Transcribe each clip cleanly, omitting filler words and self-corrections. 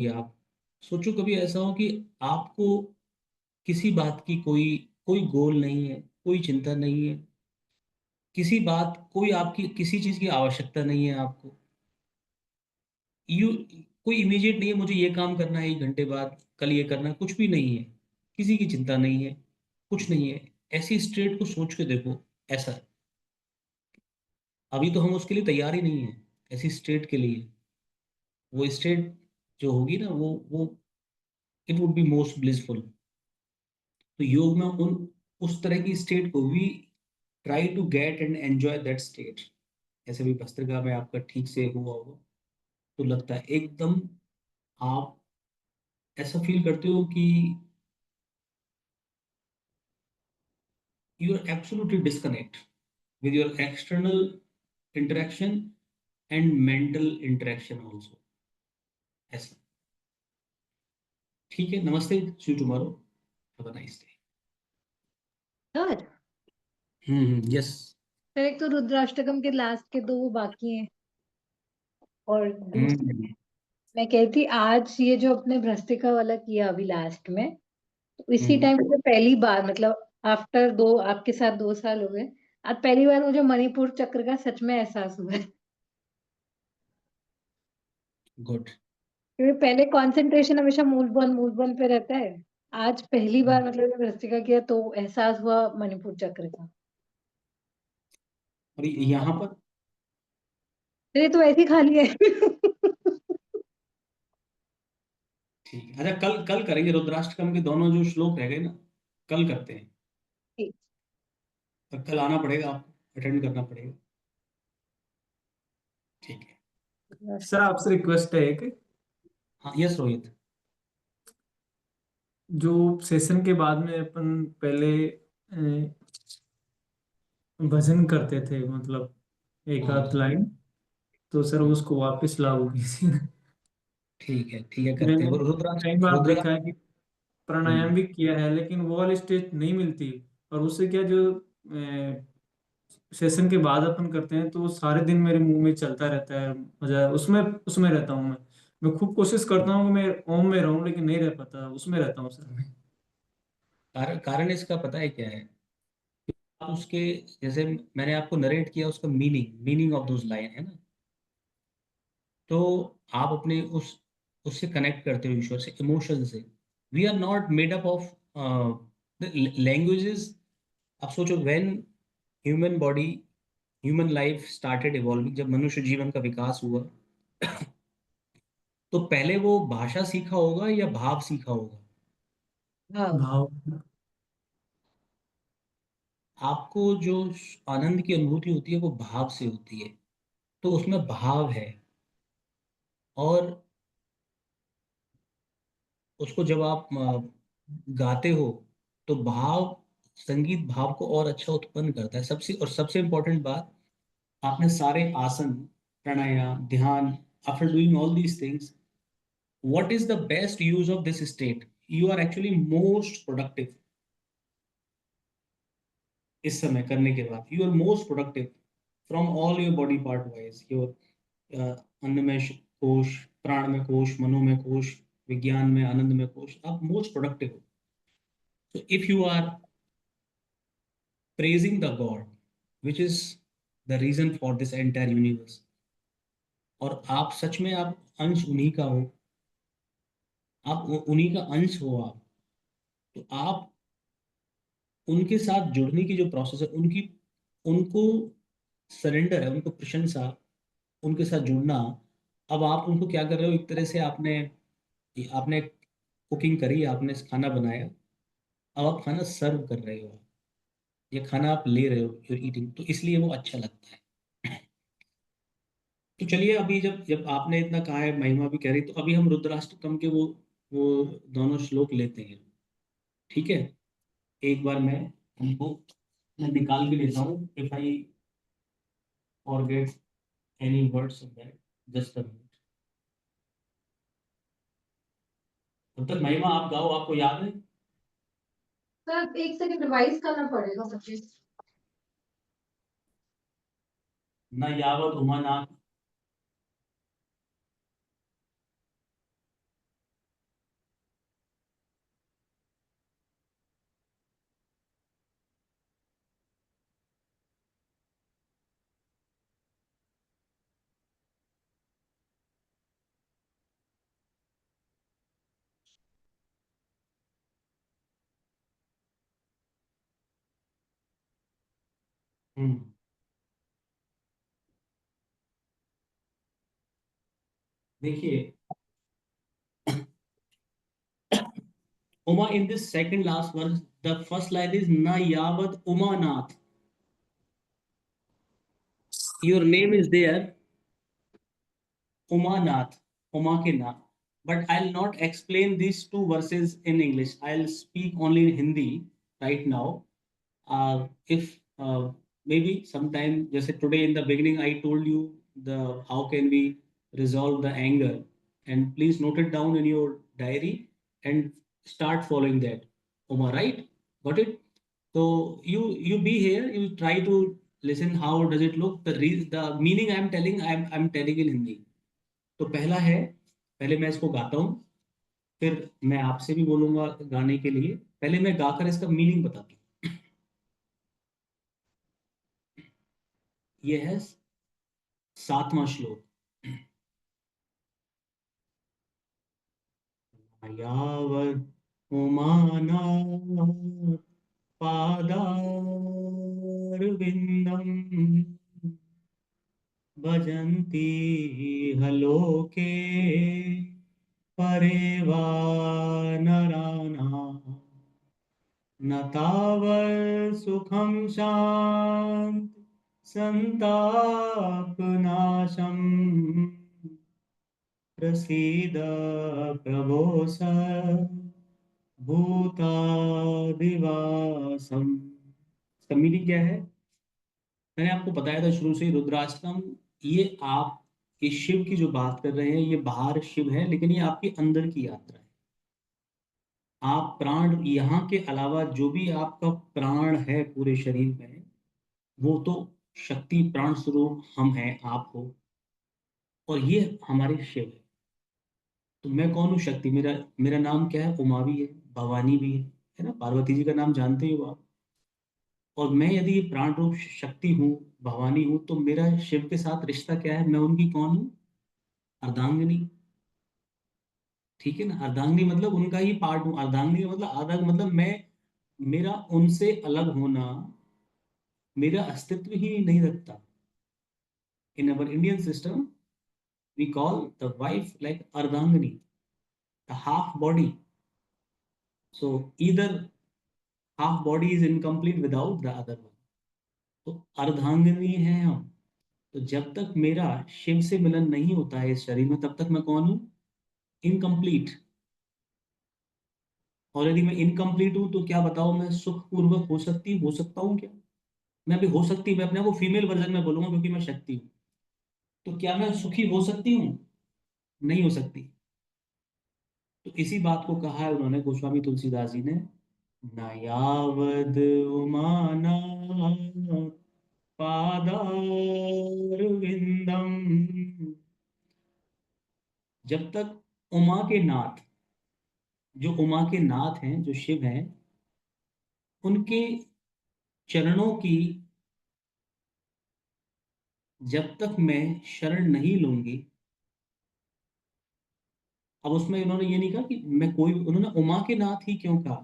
या आप सोचो कभी ऐसा हो कि आपको किसी बात की कोई कोई गोल नहीं है, कोई चिंता नहीं है, किसी बात कोई आपकी किसी चीज की आवश्यकता नहीं है आपको। यू कोई इमीडिएट नहीं है, मुझे ये काम करना है 1 घंटे बाद, कल ये करना है, कुछ भी नहीं है। किसी की चिंता नहीं है, कुछ नहीं है। ऐसी स्टेट को सोच के देखो। ऐसा है। अभी तो हम उसके लिए तैयार ही नहीं है, ऐसी स्टेट के लिए। वो स्टेट जो होगी ना, वो it would be most blissful. तो योग में उन उस तरह की स्टेट को भी try to get and enjoy that state. ऐसे भी भस्त्रिका में आपका ठीक से हुआ होगा, तो लगता है एकदम आप ऐसा फील करते हो कि you are absolutely disconnect with your external interaction and mental interaction also। ऐसा। ठीक है, नमस्ते, see you tomorrow, have a nice day. Third. Yes. फिर एक तो रुद्राष्टकम के लास्ट के दो बाकी हैं। और दूसरा, हम्म मैं कहती आज ये जो अपने भ्रस्तिका वाला किया अभी लास्ट में, तो इसी हम्म टाइम पे पहली बार मतलब आफ्टर दो आपके साथ 2 साल हो गए, आज पहली बार मुझे मणिपुर चक्र का सच में एहसास हुआ है। गुड। क्योंकि पहले कंसंट्रेशन हमेशा मूल बन पे रहता है। आज पहली बार मतलब ये भ्रस्तिका किया तो एहसास हुआ मणिपुर चक्र का। और यहाँ पर ये तो ऐसे ही खाली है। ठीक है। अच्छा, कल कल करेंगे रुद्राष्टकम के दोनों जो श्लोक रह गए ना, कल करते हैं। ठीक। और कल आना पड़ेगा, आपको अटेंड करना पड़ेगा। ठीक है। सर आपसे रिक्वेस्ट है एक, हाँ, यस रोहित। जो सेशन के बाद में अपन पहले भजन करते थे, मतलब एक हाँ आध लाइन, तो सर उसको वापस लागू कीजिए। ठीक है, करते हैं मैंने वो कई बार रुद्र। देखा है कि प्राणायाम हम्म भी किया है, लेकिन वो वाली स्टेज नहीं मिलती। और उससे क्या, जो सेशन के बाद अपन करते हैं, तो वो सारे दिन मेरे मुंह में चलता रहता है, मजा उसमें उसमें रहता हूँ मैं खूब कोशिश करता हूँ कि मैं ओम में रहूं, लेकिन नहीं रह पाता, उसमें रहता हूँ सर मैं। कारण इसका पता है क्या है? आप उसके, जैसे मैंने आपको नरेट किया, उसका मीनिंग ऑफ दोज लाइन है ना, तो आप अपने उससे कनेक्ट करते हो, ईश्वर से, इमोशन से। We are not made up of languages. आप सोचो, when human body, human life started evolving, जब मनुष्य जीवन का विकास हुआ, तो पहले वो भाषा सीखा होगा या भाव सीखा होगा? हाँ। भाव। आपको जो आनंद की अनुभूति होती है वो भाव से होती है। तो उसमें भाव है। और उसको जब आप गाते हो, तो भाव, संगीत भाव को और अच्छा उत्पन्न करता है। सबसे इम्पोर्टेंट बात, आपने सारे आसन, प्राणायाम, ध्यान, after doing all these things, what is the best use of this state? You are actually most productive. इस समय करने के बाद you are most productive from all your body part wise, your अन्न में कोश, प्राण में कोश, मनो में कोश, विज्ञान में, आनंद में कोश, आप मोस्ट प्रोडक्टिव हो। So if you are praising the God, which is the reason for this entire universe, और आप सच में आप अंश उन्हीं का हो, आप उन्हीं का अंश हो आप, तो आप उनके साथ जुड़ने की जो प्रोसेस है, उनकी, उनको सरेंडर है, उनको प्रशंसा, उनके साथ जुड़ना। अब आप उनको क्या कर रहे हो? एक तरह से आपने आपने कुकिंग करी, आपने खाना बनाया, अब आप खाना सर्व कर रहे हो, ये खाना आप ले रहे हो, यूर ईटिंग, तो इसलिए वो अच्छा लगता है। तो चलिए, अभी जब जब आपने इतना कहा है, महिमा भी कह रही, तो अभी हम रुद्राष्टकम के वो दोनों श्लोक लेते हैं। ठीक है। एक बार मैं निकाल भी लेता हूँ, if I forget any words of that, just a minute. तब तक महिमा आप गाओ, आपको याद है? सर एक सेकंड रिवाइज करना पड़ेगा मुझे। न यावत उमानाथ हम्म। देखिए, Uma, in this second last verse, the first line is na yavad umanath. Your name is there, Umanath, Uma ke nath. But I'll not explain these two verses in English. I'll speak only in Hindi right now. If maybe sometime, just today in the beginning, I told you the how can we resolve the anger, and please note it down in your diary and start following that. Uma, right? Got it? So you be here. You try to listen. How does it look? The meaning I'm telling in Hindi. तो पहला है, पहले मैं इसको गाता हूँ, फिर मैं आपसे भी बोलूंगा गाने के लिए। पहले मैं गाकर इसका मीनिंग बताता हूँ। ये है 7वां श्लोक। यावत् उमानात् पादारविन्दम् भजन्ति हलोके परे वा नराणाम् न तावत् सुखं शान्ति सन्तापनाशम् प्रसीद प्रभो भूतादिवासम। इसका मीनिंग क्या है? मैंने आपको बताया था शुरू से ही, रुद्राष्टकम, ये आप इस शिव की जो बात कर रहे हैं, ये बाहर शिव है, लेकिन ये आपके अंदर की यात्रा है। आप प्राण, यहाँ के अलावा जो भी आपका प्राण है पूरे शरीर में, वो तो शक्ति प्राण स्वरूप हम हैं, आप हो, और ये हमारे शिव है। तो मैं कौन हूँ? शक्ति। मेरा मेरा नाम क्या है? उमा भी है, भवानी भी है ना? पार्वती जी का नाम जानते हो आप। और मैं यदि ये प्राण रूप शक्ति हूँ, भवानी हूँ, तो मेरा शिव के साथ रिश्ता क्या है? मैं उनकी कौन हूँ? अर्धांगिनी। ठीक है ना? अर्धांगिनी मतलब उनका ही पार्ट हूँ। अर्धांगिनी का मतलब, आधा मतलब मैं, मेरा उनसे अलग होना मेरा अस्तित्व ही नहीं रखता। In our Indian system we call the wife like ardhangini, the half body. So either half body is incomplete without the other one. तो अर्धांगिनी है हम। तो जब तक मेरा शिव से मिलन नहीं होता है इस शरीर में, तब तक मैं कौन हूँ? इनकम्प्लीट। और यदि मैं इनकम्प्लीट हूँ तो क्या बताओ, मैं सुखपूर्वक हो सकता हूँ क्या? मैं भी हो सकती, मैं अपने आप को फीमेल वर्जन में बोलूंगा क्योंकि मैं शक्ति हूँ। तो क्या मैं सुखी हो सकती हूँ? नहीं हो सकती। तो इसी बात को कहा है उन्होंने, गोस्वामी तुलसीदास जी ने, न यावद उमाना पादारविंदम। जब तक उमा के नाथ, जो उमा के नाथ हैं, जो शिव हैं, उनके चरणों की जब तक मैं शरण नहीं लूंगी। अब उसमें उन्होंने ये नहीं कहा कि मैं कोई, उन्होंने उमा के नाथ ही क्यों कहा?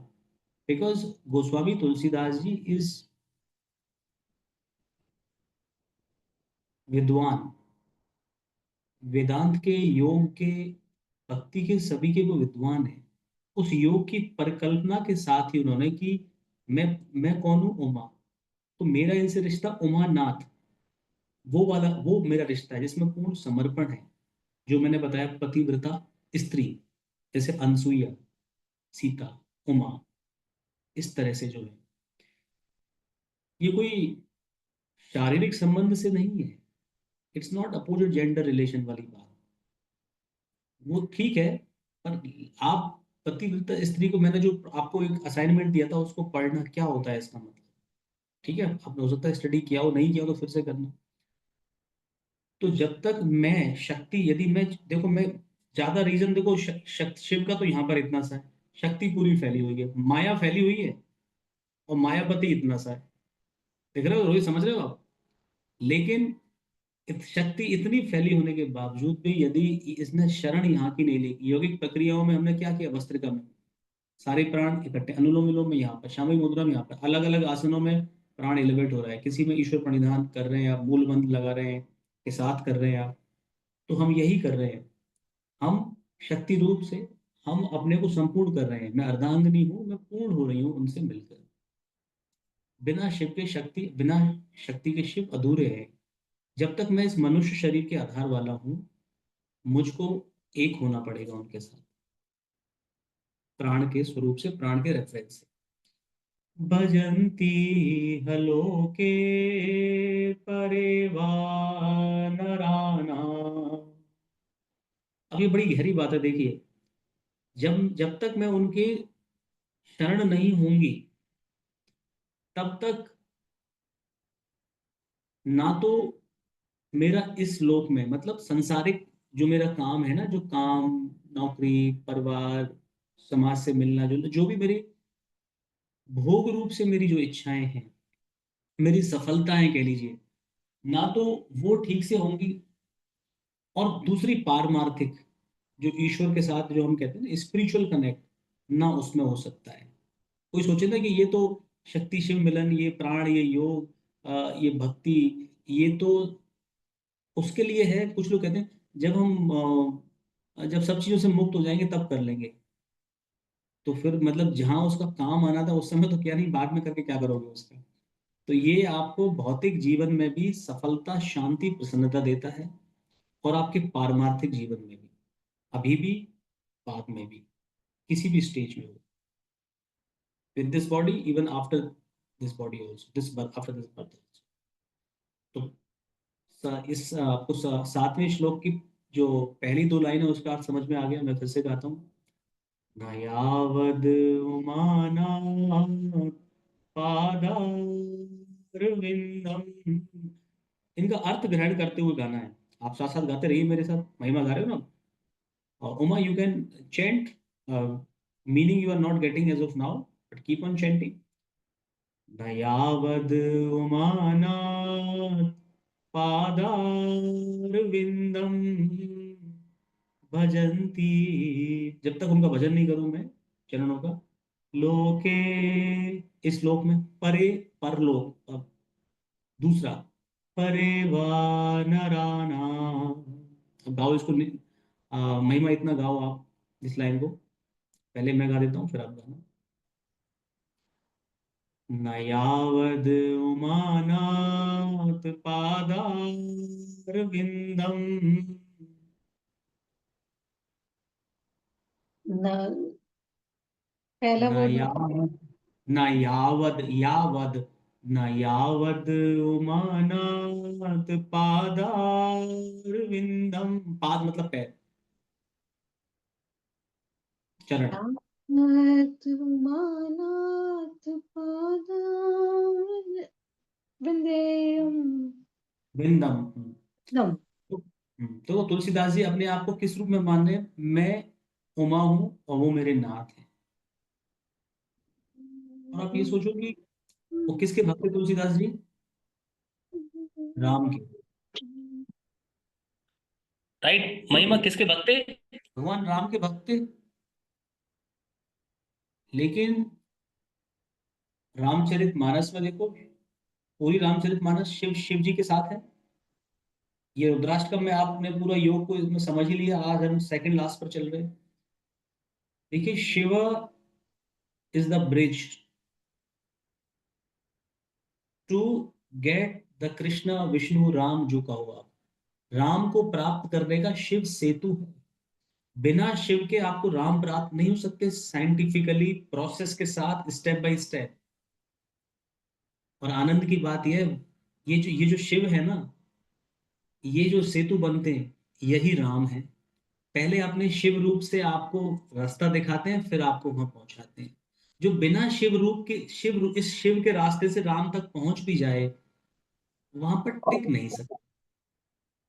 बिकॉज गोस्वामी तुलसीदास जी इज विद्वान, वेदांत के, योग के, भक्ति के, सभी के वो विद्वान है। उस योग की परिकल्पना के साथ ही उन्होंने कि मैं कौन हूँ? उमा। तो मेरा इनसे रिश्ता उमानाथ, वो वाला, वो मेरा रिश्ता है जिसमें पूर्ण समर्पण है। जो मैंने बताया, पतिव्रता स्त्री, जैसे अनसुईया, सीता, उमा, इस तरह से जो है, ये कोई शारीरिक संबंध से नहीं है। It's not opposite gender relation वाली बात। वो ठीक है, पर आप पतिव्रता स्त्री को, मैंने जो आपको एक असाइनमेंट दिया था उसको पढ़ना, क्या होता है इसका मतलब? ठीक है, आपने हो सकता है स्टडी किया हो, नहीं किया हो तो फिर से करना। तो जब तक मैं शक्ति, यदि मैं, देखो मैं, ज्यादा रीजन देखो, शिव का तो यहाँ पर इतना सा है, शक्ति पूरी फैली हुई है, माया फैली हुई है, और मायापति इतना सा है। देख रहे हो रोहित, समझ रहे हो आप? लेकिन शक्ति इतनी फैली होने के बावजूद भी यदि इसने शरण यहाँ की नहीं ली, यौगिक प्रक्रियाओं में हमने क्या किया? वस्त्रिका में सारे प्राण इकट्ठे, अनुलोम विलोम में यहाँ पर, सामूहिक मुद्रा में यहाँ पर, अलग अलग आसनों में प्राण एलिवेट हो रहा है, किसी में ईश्वर प्रणिधान कर रहे हैं आप, मूल मंत्र लगा रहे हैं, के साथ कर रहे हैं आप, तो हम यही कर रहे हैं। हम शक्ति रूप से हम अपने को संपूर्ण कर रहे हैं। मैं अर्धांगिनी हूँ, मैं पूर्ण हो रही हूँ उनसे मिलकर। बिना शक्ति के शिव अधूरे हैं। जब तक मैं इस मनुष्य शरीर के आधार वाला हूँ, मुझको एक होना पड़ेगा उनके साथ, प्राण के स्वरूप से, प्राण के रेफरेंस से। भजन्ति हलोके परेवा नराणाम्। अब ये बड़ी गहरी बात है, देखिए। जब जब तक मैं उनके शरण नहीं होंगी, तब तक ना तो मेरा इस लोक में, मतलब संसारिक जो मेरा काम है ना, जो काम, नौकरी, परिवार, समाज से मिलना जुलना, जो भी मेरी भोग रूप से मेरी जो इच्छाएं हैं, मेरी सफलताएं कह लीजिए, ना तो वो ठीक से होंगी, और दूसरी पारमार्थिक, जो ईश्वर के साथ जो हम कहते हैं ना स्पिरिचुअल कनेक्ट, ना उसमें हो सकता है। कोई सोचे ना कि ये तो शक्ति शिव मिलन, ये प्राण, ये योग, ये भक्ति, ये तो उसके लिए है। कुछ लोग कहते हैं जब हम जब सब चीजों से मुक्त हो जाएंगे तब कर लेंगे। तो फिर मतलब जहां उसका काम आना था उस समय तो क्या, नहीं बाद में करके क्या करोगे उसका। तो ये आपको भौतिक जीवन में भी सफलता, शांति, प्रसन्नता देता है, और आपके पारमार्थिक जीवन में भी, अभी भी, बाद में भी, किसी भी स्टेज में हो, with this body, even after this body also, this birth, after this birth. तो आपको सातवें श्लोक की जो पहली दो लाइन है उसका अर्थ समझ में आ गया। मैं फिर से गाता हूँ। न यावद उमानात् पादारविंदम। इनका अर्थ ग्रहण करते हुए गाना है। आप साथ साथ गाते रहिए मेरे साथ, महिमा गा रहे हो ना। Uma, you can chant. Meaning you are not getting as of now, but keep on chanting. Dayavad Umanat Padarvindam भजंती। जब तक उनका भजन नहीं करूं मैं, चरणों का, लोके, इस लोक में, परे, परलोक, अब दूसरा, परे वा नराना। अब गाओ इसको, महिमा इतना गाओ आप इस लाइन को। पहले मैं गा देता हूँ, फिर आप गाना। न यावद उमानाथ पादारविंदम। न पहला न बोलना। यावद, न यावद, यावद, न यावद उमानाथ पादारविंदम। पाद मतलब पैर, चरण। नाथ मानाथ पादार विंदेयम विंदम। नम। तो तुलसीदास जी अपने आप को किस रूप में मान रहे हैं? मैं उमा हूं और वो मेरे नाथ हैं। और आप ये सोचो कि वो किसके भक्त थे तुलसीदास जी? राम के। राइट, महिमा किसके भक्त थे? भगवान राम के भक्त थे। लेकिन रामचरितमानस में देखो, पूरी रामचरितमानस शिव शिव जी के साथ है। ये रुद्राष्टकम में आपने पूरा योग को इसमें समझ ही लिया। आज हम सेकंड लास्ट पर चल रहे हैं। देखिए, Shiv is the bridge to get the Krishna Vishnu Ram, जो कहो आप, राम को प्राप्त करने का शिव सेतु है। बिना शिव के आपको राम प्राप्त नहीं हो सकते, साइंटिफिकली प्रोसेस के साथ, स्टेप बाय स्टेप। और आनंद की बात यह है, ये जो शिव है ना, ये जो सेतु बनते हैं, यही राम है। पहले अपने शिव रूप से आपको रास्ता दिखाते हैं, फिर आपको वहां पहुंचाते हैं। जो बिना शिव रूप के, इस शिव के रास्ते से राम तक पहुंच भी जाए, वहां पर टिक नहीं सकता,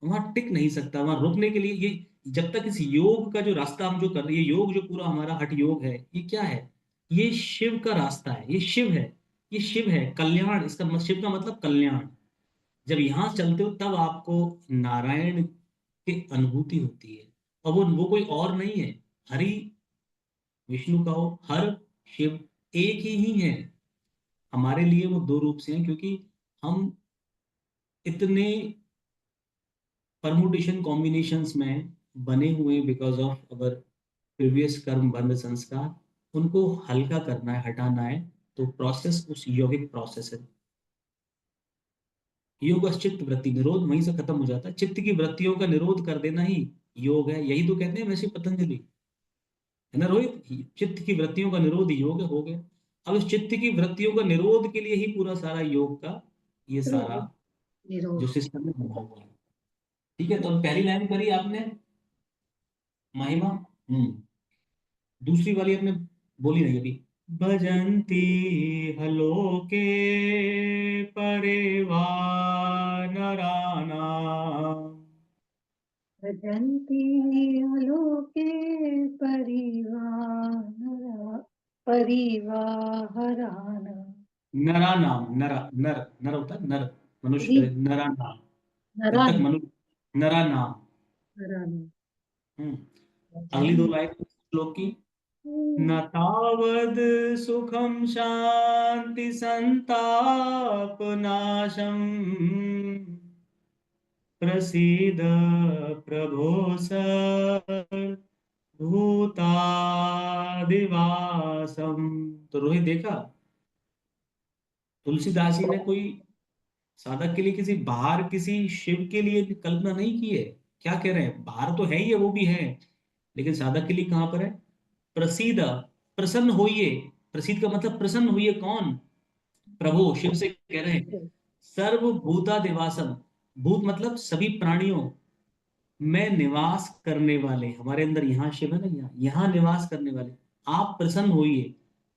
वहां टिक नहीं सकता, वहां रुकने के लिए ये, जब तक इस योग का जो रास्ता हम जो कर रहे हैं, ये योग जो पूरा हमारा हठ योग है, ये क्या है? ये शिव का रास्ता है, ये शिव है, ये शिव है कल्याण। शिव का मतलब कल्याण। जब यहाँ चलते हो तब आपको नारायण की अनुभूति होती है। और वो कोई और नहीं है, हरि, विष्णु का हो, हर, शिव एक ही है। हमारे लिए वो दो रूप से हैं, क्योंकि हम इतने परमुटेशन कॉम्बिनेशंस में बने हुए बिकॉज ऑफ अवर प्रीवियस कर्म बंध संस्कार, उनको हल्का करना है, हटाना है। तो प्रोसेस उस योगिक प्रोसेस है। योग चित्त वृत्ति निरोध वहीं से खत्म हो जाता है। चित्त की वृत्तियों का निरोध कर देना ही योग है, यही तो कहते हैं वैसे पतंजलि, है ना रोहित। चित्त की वृत्तियों का निरोध योग हो गया। अब इस चित्त की वृत्तियों का निरोध के लिए ही पूरा सारा योग का ये सारा जो निरोध। सिस्टम है बना हुआ है। ठीक है, तो अब पहली लाइन करी आपने महिमा। दूसरी वाली आपने बोली नहीं अभी। भजंती हलोके परिवार नराणाम्। भजन्ति लोके परिवाहरान। नरा नाम, नरा नर, नर होता है नर, मनुष्य हरि करे नरा नाम। जब तक नरान। मनुष्य नरा नाम। नरान। हम्म। अगली दो भजन्ति। लाइन श्लोक की। न तावद् सुखम शांति संताप नाशम प्रसीद प्रभो सर्वभूतादिवासम। तो रोहित देखा, तुलसीदास जी ने कोई साधक के लिए किसी बाहर किसी शिव के लिए कल्पना नहीं की है। क्या कह रहे हैं, बाहर तो है ही है, वो भी है, लेकिन साधक के लिए कहां पर है। प्रसीद, प्रसन्न होइए। प्रसीद का मतलब प्रसन्न होइए, कौन, प्रभु शिव से कह रहे हैं। सर्वभूता दिवासम, भूत मतलब सभी प्राणियों में निवास करने वाले, हमारे अंदर यहाँ शिव है ना, यहाँ यहाँ निवास करने वाले आप प्रसन्न होइए।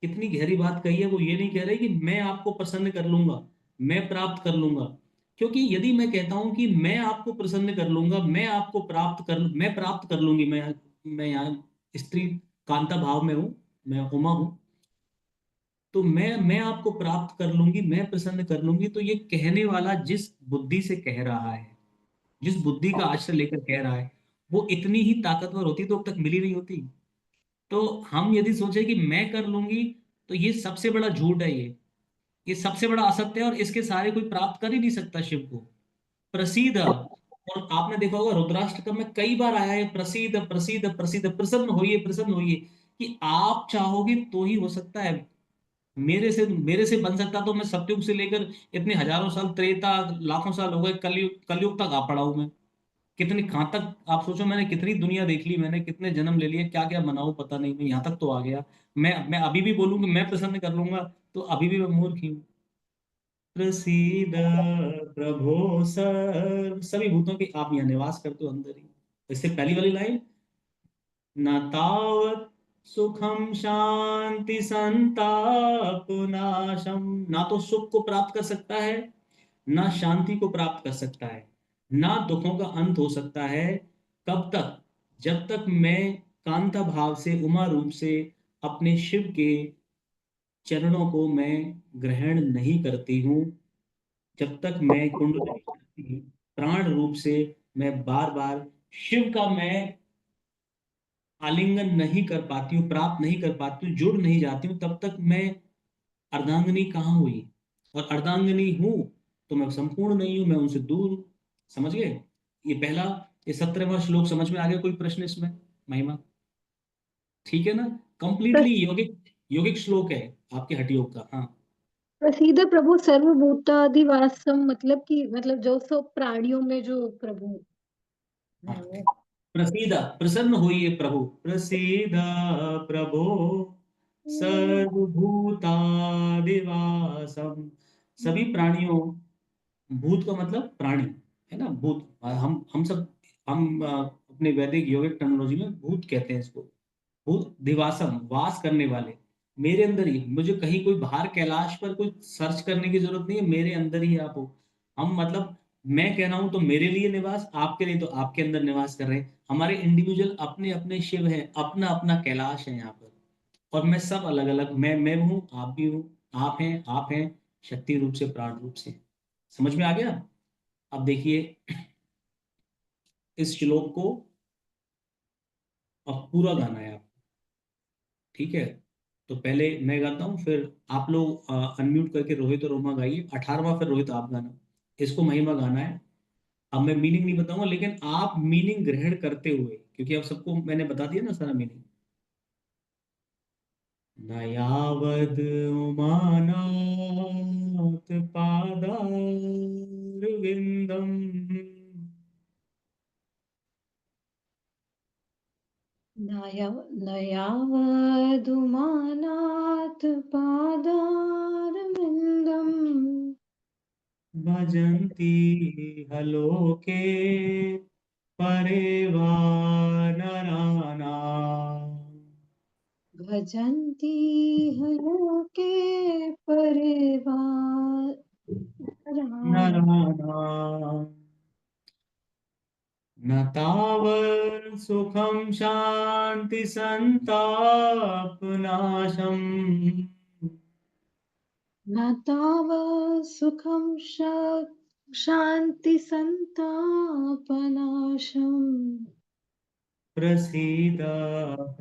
कितनी गहरी बात कही है। वो ये नहीं कह रहे कि मैं आपको प्रसन्न कर लूंगा, मैं प्राप्त कर लूंगा। क्योंकि यदि मैं कहता हूं कि मैं आपको प्रसन्न कर लूंगा, मैं आपको प्राप्त कर, मैं प्राप्त कर लूंगी, मैं यहाँ स्त्री कांता भाव में हूँ, मैं उमा हूँ, तो मैं आपको प्राप्त कर लूंगी, मैं प्रसन्न कर लूंगी, तो ये कहने वाला जिस बुद्धि से कह रहा है, जिस बुद्धि का आश्रय लेकर कह रहा है, वो इतनी ही ताकतवर होती तो अब तक मिली नहीं होती। तो हम यदि सोचे कि मैं कर लूंगी, तो ये सबसे बड़ा झूठ है, ये सबसे बड़ा असत्य है, और इसके सारे कोई प्राप्त कर ही नहीं सकता शिव को। प्रसीद, और आपने देखा होगा रुद्राष्टकम में कई बार आया है प्रसीद प्रसीद प्रसीद, प्रसन्न होइए प्रसन्न होइए, कि आप चाहोगे तो ही हो सकता है। मेरे से बन सकता तो मैं सतयुग से लेकर इतने हजारों साल, त्रेता लाखों साल हो गए, कलयुग कलयुग तक आ पड़ा हूं मैं। कितनी कहाँ तक आप सोचो, मैंने कितनी दुनिया देख ली, मैंने कितने जन्म ले लिए, क्या क्या बनाऊं पता नहीं, मैं यहाँ तक तो आ गया। मैं अभी भी बोलूँ कि मैं प्रसन्न कर लूंगा, तो अभी भी मैं मूर्ख ही हूँ। प्रसीद प्रभो सर्व, सभी भूतों के आप यहाँ निवास करते हो अंदर ही। इससे पहली वाली लाइन, न तावत् सुखम शांति संताप नाशम, ना तो सुख को प्राप्त कर सकता है, ना शांति को प्राप्त कर सकता है, ना दुखों का अंत हो सकता है। कब तक, जब तक मैं कांता भाव से, उमा रूप से अपने शिव के चरणों को मैं ग्रहण नहीं करती हूँ, जब तक मैं कुंडली शक्ति प्राण रूप से मैं बार बार शिव का मैं आलिंगन नहीं कर पाती हूँ, प्राप्त नहीं कर पाती हूँ, जुड़ नहीं जाती हूँ, तब तक मैं अर्धांगिनी कहाँ हुई। और अर्धांगिनी हूं तो मैं संपूर्ण नहीं हूं, मैं उनसे दूर हूं। समझ गए। ये पहला, ये 17वां श्लोक समझ में आ गया, कोई प्रश्न इसमें महिमा। ठीक है ना, कंप्लीटली योगिक, योगिक श्लोक है आपके हठ योग का। हाँ प्रसीद प्रभु सर्वभूतादिवासम, मतलब कि मतलब जो सब प्राणियों में जो प्रभु है हाँ। वो। प्रसीद, प्रसन्न होइए प्रभु, प्रसीद प्रभु सर्वभूतादिवासम, सभी प्राणियों, भूत का मतलब प्राणी, है ना, भूत, हम सब, हम अपने वैदिक योगिक टर्मिनोलॉजी में भूत कहते हैं इसको। भूत दिवासम, वास करने वाले, मेरे अंदर ही, मुझे कहीं कोई बाहर कैलाश पर कोई सर्च करने की जरूरत नहीं है, मेरे अंदर ही आप हो। हम मतलब, मैं कह रहा हूं तो मेरे लिए निवास, आपके लिए तो आपके अंदर निवास कर रहे हैं। हमारे इंडिविजुअल अपने अपने शिव हैं, अपना अपना कैलाश है यहाँ पर। और मैं सब अलग अलग, मैं हूँ, आप भी हूँ, आप हैं शक्ति रूप से, प्राण रूप से। समझ में आ गया। अब देखिए इस श्लोक को अब पूरा गाना है आप। ठीक है, तो पहले मैं गाता हूँ, फिर आप लोग अनम्यूट करके रोहित और रोमा गाइए, 18वां फिर रोहित आप गाना। इसको महिमा गाना है। अब मैं मीनिंग नहीं बताऊंगा, लेकिन आप मीनिंग ग्रहण करते हुए, क्योंकि अब सबको मैंने बता दिया ना सारा मीनिंग। न यावद उमानात पादारविंदम, न यावदुमानात् पादारविन्दम् भजन्ति हलोके परेवा नराणाम्। भजन्ति हलोके परिवाराः। नराणाम् न तावत् सुखं शान्ति संतापनाशम्, न तावत् सुखं शान्तिसन्तापनाशम् प्रसीद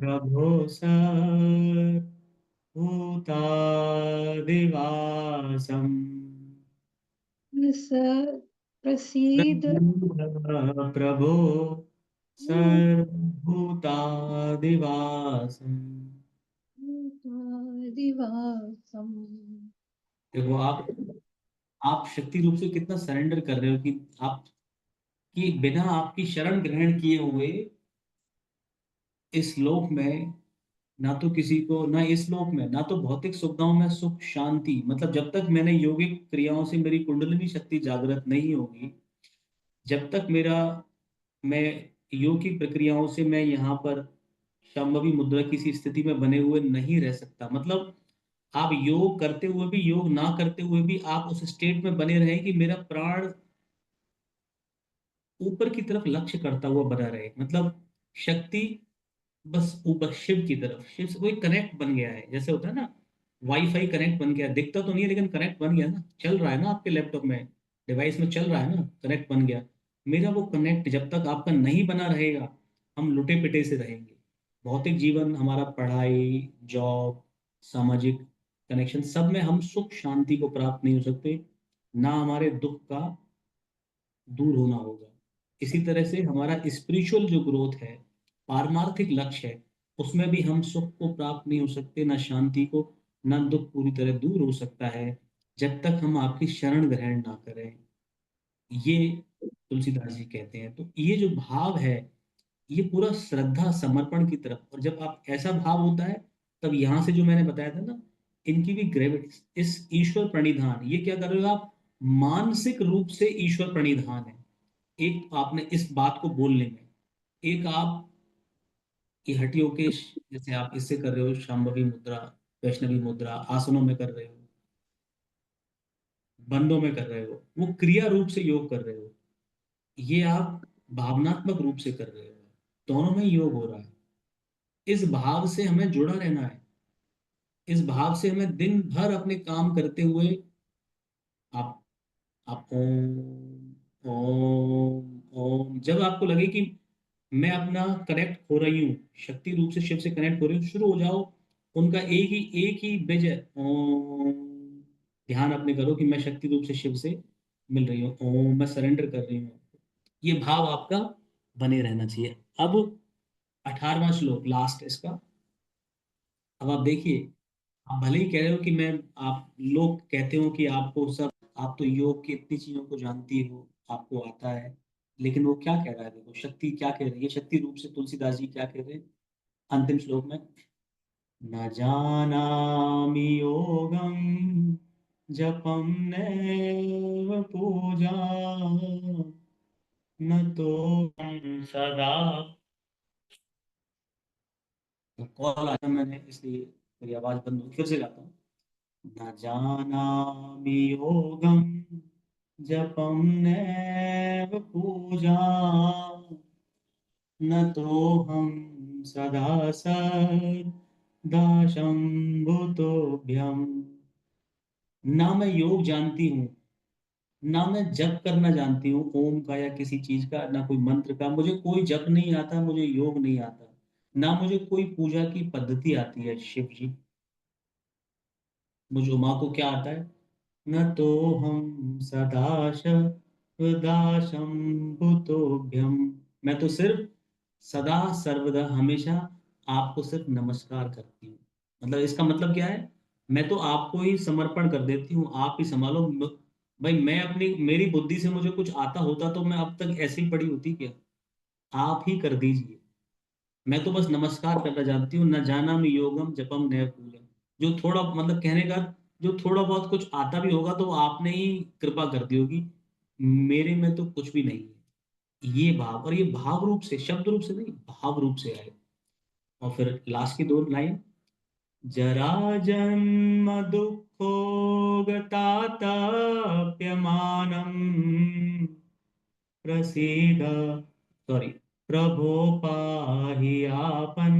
प्रभो सर्वभूतादिवासम्। प्रसीद प्रभो सर्वभूतादिवासम्। दिवासम्। देखो आप शक्ति रूप से कितना सरेंडर कर रहे हो कि आप, कि बिना आपकी शरण ग्रहण किए हुए इस लोक में, ना तो किसी को, ना इस लोक में, ना तो भौतिक सुविधाओं में सुख शांति, मतलब जब तक मैंने योगिक क्रियाओं से मेरी कुंडलिनी शक्ति जागृत नहीं होगी, जब तक मेरा, मैं योग की प्रक्रियाओं से मैं यहाँ पर शांभवी मुद्रा की सी स्थिति में बने हुए नहीं रह सकता। मतलब आप योग करते हुए भी, योग ना करते हुए भी आप उस स्टेट में बने रहे कि मेरा प्राण ऊपर की तरफ लक्ष्य करता हुआ बना रहे, मतलब शक्ति बस ऊपर शिव की तरफ, शिव से कोई कनेक्ट बन गया है, जैसे होता है ना, वाईफाई कनेक्ट बन गया, दिखता तो नहीं है लेकिन कनेक्ट बन गया ना, चल रहा है ना आपके लैपटॉप में, डिवाइस में चल रहा है ना, कनेक्ट बन गया। मेरा वो कनेक्ट जब तक आपका नहीं बना रहेगा, हम लुटे पिटे से रहेंगे। भौतिक जीवन हमारा, पढ़ाई, जॉब, सामाजिक कनेक्शन, सब में हम सुख शांति को प्राप्त नहीं हो सकते, ना हमारे दुख का दूर होना होगा। इसी तरह से हमारा स्पिरिचुअल जो ग्रोथ है, पारमार्थिक लक्ष्य है, उसमें भी हम सुख को प्राप्त नहीं हो सकते, ना शांति को, ना दुख पूरी तरह दूर हो सकता है, जब तक हम आपकी शरण ग्रहण ना करें। ये तुलसीदास जी कहते हैं। तो ये जो भाव है, ये पूरा श्रद्धा समर्पण की तरफ, और जब आप ऐसा भाव होता है, तब यहाँ से जो मैंने बताया था ना, इनकी भी ग्रेविटी, इस ईश्वर प्रणिधान, ये क्या कर रहे हो आप, मानसिक रूप से ईश्वर प्रणिधान है। एक आपने इस बात को बोलने में, एक आप ये हटियों के जैसे आप इससे कर रहे हो, शांभवी मुद्रा, वैष्णवी मुद्रा, आसनों में कर रहे हो, बंदों में कर रहे हो, वो क्रिया रूप से योग कर रहे हो, ये आप भावनात्मक रूप से कर रहे हो, दोनों में योग हो रहा है। इस भाव से हमें जुड़ा रहना है, इस भाव से हमें दिन भर अपने काम करते हुए, आप आप ओम ओम ओम, जब आपको लगे कि मैं अपना कनेक्ट हो रही हूँ, शक्ति रूप से शिव से कनेक्ट हो रही हूँ, शुरू हो जाओ उनका एक ही ब्रिज है, ओम। ध्यान अपने करो कि मैं शक्ति रूप से शिव से मिल रही हूँ, ओम, मैं सरेंडर कर रही हूँ। ये भाव आपका बने रहना चाहिए। अब 18वां श्लोक लास्ट इसका। अब आप देखिए, आप भले ही कह रहे हो कि मैं, आप लोग कहते हो कि आपको सब, आप तो योग की इतनी चीजों को जानती हो, आपको आता है, लेकिन वो क्या कह रहा है, देखो शक्ति क्या कह रही है, शक्ति रूप से तुलसीदास जी क्या कह रहे हैं अंतिम श्लोक में, न जानामि योगं जपम नैव पूजा, न तो सदा, कॉल आया मैंने इसलिए मेरी आवाज बंद हो, फिर से गाता हूँ। न जानामि योगं जपं नैव पूजा, न तोऽहं सदा सर्वदा शम्भुतोऽभ्यम्। ना मैं योग जानती हूँ, ना मैं जप करना जानती हूँ ओम का या किसी चीज का, ना कोई मंत्र का, मुझे कोई जप नहीं आता, मुझे योग नहीं आता, ना मुझे कोई पूजा की पद्धति आती है शिव जी, मुझ उमा को क्या आता है? न तो हम सदा सर्वदा शंभुतोभ्यम। मैं तो सिर्फ सदा सर्वदा हमेशा आपको सिर्फ नमस्कार करती हूँ। मतलब इसका मतलब क्या है? मैं तो आपको ही समर्पण कर देती हूँ, आप ही संभालो। भाई मैं अपनी, मेरी बुद्धि से मुझे कुछ आता होता तो मैं अब तक ऐसी ही पड़ी होती क्या? आप ही कर दीजिए। मैं तो बस नमस्कार करना जानती हूँ। न जाना में योगम जपम नय पूजम। जो थोड़ा मतलब कहने का, जो थोड़ा बहुत कुछ आता भी होगा तो आपने ही कृपा कर दी होगी। मेरे में तो कुछ भी नहीं है। ये भाव, और ये भाव रूप से, शब्द रूप से नहीं, भाव रूप से आए। और फिर लास्ट की दो लाइन, जरा जन्म दुःखोगतातप्यमानम् प्रसीद, सॉरी, प्रभो पाहि आपन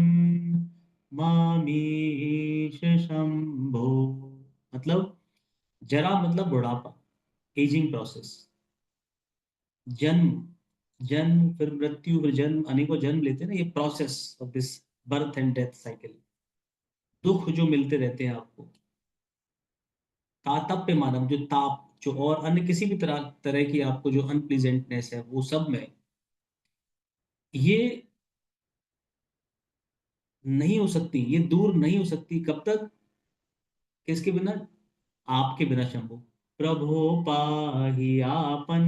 मामीश शंभो। मतलब जरा मतलब बुढ़ापा, एजिंग प्रोसेस। जन्म, जन्म फिर मृत्यु फिर जन्म, अनेकों जन्म लेते हैं ना, ये process of this birth and death cycle. दुख जो मिलते रहते हैं आपको, तातप्य मानव, जो ताप, जो और अन्य किसी भी तरह तरह की आपको जो अनप्लीजेंटनेस है, वो सब में ये नहीं हो सकती, ये दूर नहीं हो सकती। कब तक? किसके बिना? आपके बिना शंभु। प्रभो पाहि आपन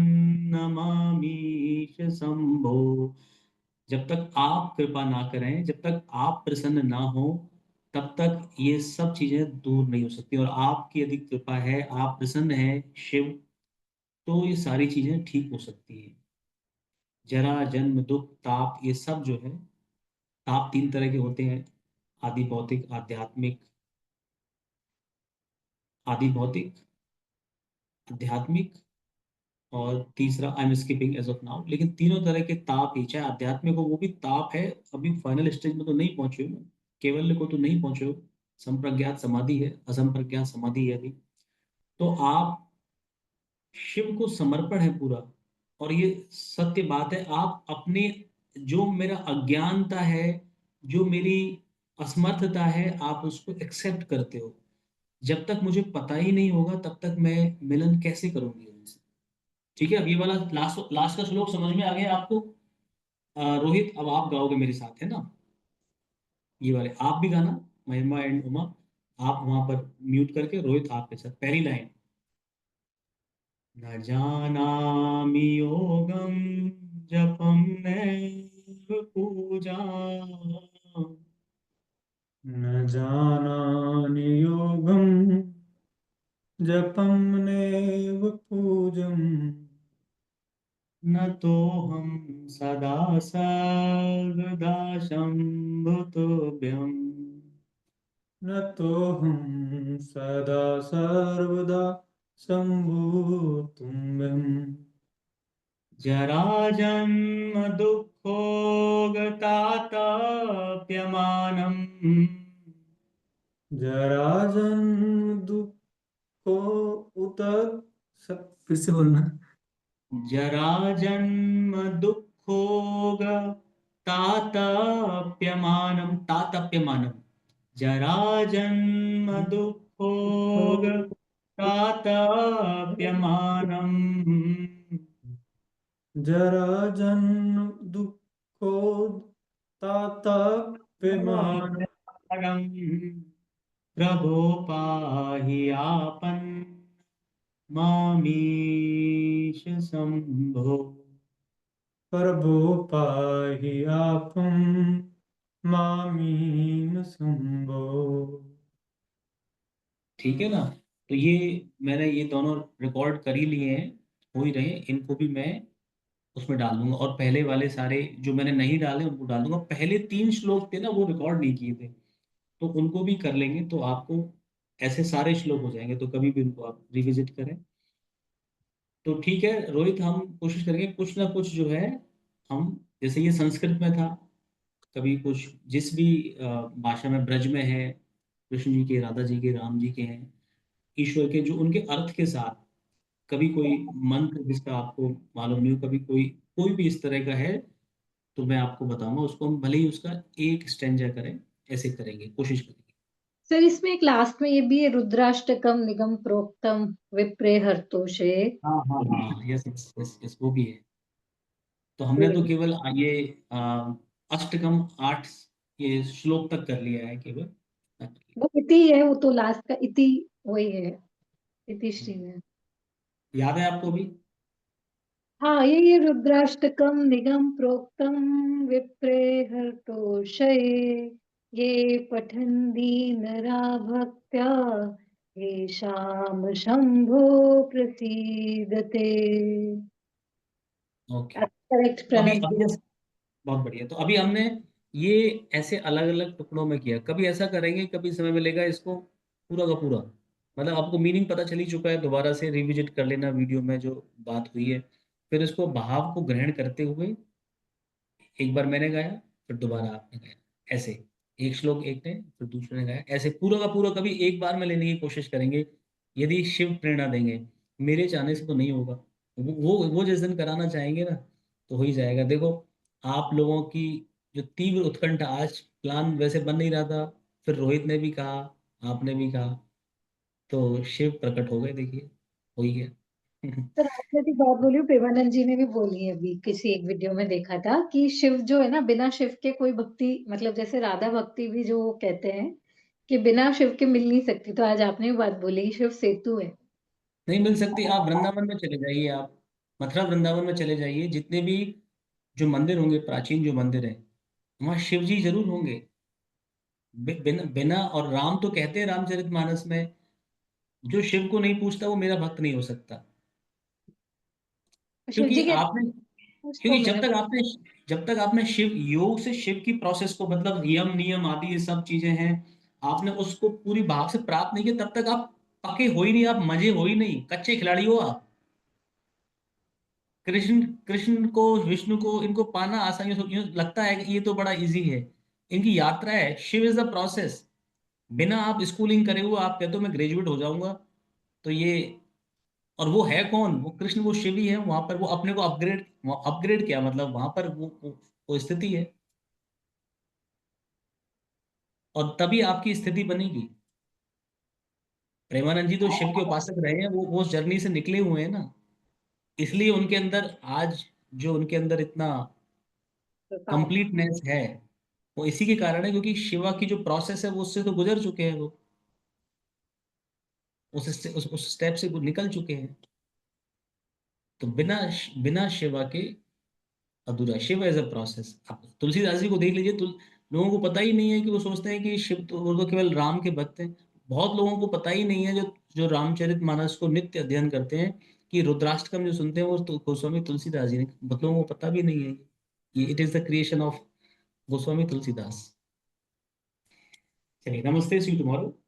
नमामीश शंभो। जब तक आप कृपा ना करें, जब तक आप प्रसन्न ना हो, तब तक ये सब चीजें दूर नहीं हो सकती। और आपकी यदि कृपा है, आप प्रसन्न हैं शिव, तो ये सारी चीजें ठीक हो सकती है। जरा जन्म दुख ताप, ये सब जो है, ताप तीन तरह के होते हैं, आदि भौतिक, आध्यात्मिक, आदि भौतिक, आध्यात्मिक, और तीसरा I am skipping as of now. लेकिन तीनों तरह के ताप ही, चाहे आध्यात्मिक हो वो भी ताप है। अभी फाइनल स्टेज में तो नहीं पहुंचे हो, केवल्य को तो नहीं पहुंचे हो। संप्रज्ञात समाधि है, असंप्रज्ञात समाधि है अभी। तो आप, शिव को समर्पण है पूरा। और ये सत्य बात है, आप अपने, जो मेरा अज्ञानता है, जो मेरी असमर्थता है, आप उसको एक्सेप्ट करते हो। जब तक मुझे पता ही नहीं होगा तब तक मैं मिलन कैसे करूंगी उनसे? ठीक है, अब ये वाला लास्ट लास्ट का श्लोक समझ में आ गया आपको? रोहित, अब आप गाओगे मेरे साथ, है ना? ये वाले आप भी गाना, महिमा एंड उमा। आप वहां पर म्यूट करके, रोहित आपके साथ पहली लाइन। न जानामि योगं जपं नैव पूजा। न जानामि योगं जपं नैव पूजम्। न तो हम सदा सर्वदा शंभुतोभ्यम। न तोऽहं सदा सर्वदा शम्भुतुम्बम्। जराजन्म दुःखोगतातप्यमानम्। जराजन्म दुःखो उत फिर से बोलना। जराजन्म दुःखोगतातप्यमानम्, तातप्यमानम्। जराजन्म दुःखोगतातप्यमानम्। जराजन्म दुःखो तातप्यमानं। प्रभो पाहि आपन मामीश शंभो। प्रभो पाहि आपं मामीम शंभो। ठीक है ना? तो ये मैंने ये दोनों रिकॉर्ड कर ही लिए हैं, हो ही रहे हैं। इनको भी मैं उसमें डाल दूंगा, और पहले वाले सारे जो मैंने नहीं डाले उनको डाल दूंगा। पहले तीन श्लोक थे ना, वो रिकॉर्ड नहीं किए थे, तो उनको भी कर लेंगे, तो आपको ऐसे सारे श्लोक हो जाएंगे। तो कभी भी उनको आप रिविजिट करें। तो ठीक है रोहित, हम कोशिश करेंगे कुछ ना कुछ जो है, हम, जैसे ये संस्कृत में था, कभी कुछ जिस भी भाषा में, ब्रज में है, कृष्ण जी के, राधा जी के, राम जी के हैं, ईश्वर के, जो उनके अर्थ के साथ, कभी कोई मंत्र जिसका आपको मालूम नहीं हो, कभी कोई कोई भी इस तरह का है, तो मैं आपको बताऊंगा। उसको हम भले ही उसका एक स्टेंजा करें, ऐसे करेंगे, कोशिश करेंगे। सर इसमें एक लास्ट में ये भी है, रुद्राष्टकम निगम प्रोक्तम विप्रे हर्तोषे। हाँ हाँ हाँ, यस यस यस यस, वो भी है। तो हमने तो केवल ये अष्टकम 8 ये श्लोक तक कर लिया है केवल। वो इति है, वो तो लास्ट का इति वही है, इति श्री में। याद है आपको भी? हाँ ये रुद्राष्टकम निगम प्रोक्तम विप्रे हर्तोषये, ये पठन् दीनरा भक्त्या येषां शंभो प्रसीदते। ओके। करेक्ट तो अभी प्रोनाउंसिएशन। बहुत बढ़िया। तो अभी हमने ये ऐसे अलग अलग टुकड़ों में किया, कभी ऐसा करेंगे, कभी समय मिलेगा इसको पूरा का पूरा, मतलब आपको मीनिंग पता चल ही चुका है, दोबारा से रिविजिट कर लेना वीडियो में जो बात हुई है, फिर इसको भाव को ग्रहण करते हुए एक बार मैंने गाया, फिर दोबारा आपने गाया, ऐसे एक श्लोक एक ने फिर दूसरे ने गाया, ऐसे पूरा का पूरा कभी एक बार में लेने की कोशिश करेंगे, यदि शिव प्रेरणा देंगे। मेरे चाहने से तो नहीं होगा। वो जिस दिन कराना चाहेंगे ना, तो हो ही जाएगा। देखो, आप लोगों की जो तीव्र उत्कंठा, आज प्लान वैसे बन नहीं रहा था, फिर रोहित ने भी कहा, आपने भी कहा, तो शिव प्रकट हो गए, देखिए, हो ही गया। सर आपने भी बात बोली, प्रेमानंद जी ने भी बोली है, अभी किसी एक वीडियो में देखा था कि शिव जो है ना, बिना शिव के कोई भक्ति, मतलब जैसे राधा भक्ति भी जो कहते हैं कि बिना शिव के मिल नहीं सकती, तो आज आपने भी बात बोली कि शिव सेतु है। नहीं मिल सकती। आप वृंदावन में चले जाइए, आप मथुरा वृंदावन में चले जाइए, जितने भी जो मंदिर होंगे, प्राचीन जो मंदिर हैं, वहाँ शिव जी जरूर होंगे। बिना बिना, और राम तो कहते हैं रामचरितमानस में, जो शिव को नहीं पूछता वो मेरा भक्त नहीं हो सकता। शिव क्योंकि जी के आपने कुछ तो क्योंकि मैंने। जब तक आपने शिव योग से शिव की प्रोसेस को, मतलब यम नियम आदि ये सब चीजें हैं, आपने उसको पूरी भाव से प्राप्त नहीं किया, तब तक आप पके हो ही नहीं, आप मजे हो ही नहीं, कच्चे खिलाड़ी हो आप। कृष्ण कृष्ण को, विष्णु को, इनको पाना आसान, यूं लगता है कि ये तो बड़ा इजी है। इनकी यात्रा है, शिव इज द प्रोसेस। बिना आप स्कूलिंग करे हुए आप कहते हो मैं ग्रेजुएट हो जाऊंगा, तो ये, और वो है कौन? वो कृष्ण, वो शिव ही है। वहां पर वो अपने को अपग्रेड, अपग्रेड क्या मतलब, वहां पर वो स्थिति है, और तभी आपकी स्थिति बनेगी। प्रेमानंद जी तो शिव के उपासक रहे हैं, वो उस जर्नी से निकले हुए हैं ना, इसलिए उनके अंदर आज, जो उनके अंदर इतना बताओ। कंप्लीटनेस है, वो इसी के कारण है, क्योंकि शिवा की जो प्रोसेस है वो उससे तो गुजर चुके हैं, वो उस स्टेप से वो निकल चुके हैं। तो बिना बिना शिवा के अधूरा। Shiv as a process. आप तुलसीदास जी को देख लीजिए, लोगों को पता ही नहीं है, कि वो सोचते हैं कि शिव तो, वो तो केवल राम के भक्त हैं। बहुत लोगों को पता ही नहीं है, जो जो रामचरितमानस को नित्य अध्ययन करते हैं, कि रुद्राष्टकम जो सुनते हैं वो तो गोस्वामी तुलसीदास जी ने, बहुत लोगों को पता भी नहीं है ये it is the creation of Goswami Tulsidas. चलिए, नमस्ते, सी यू टुमारो।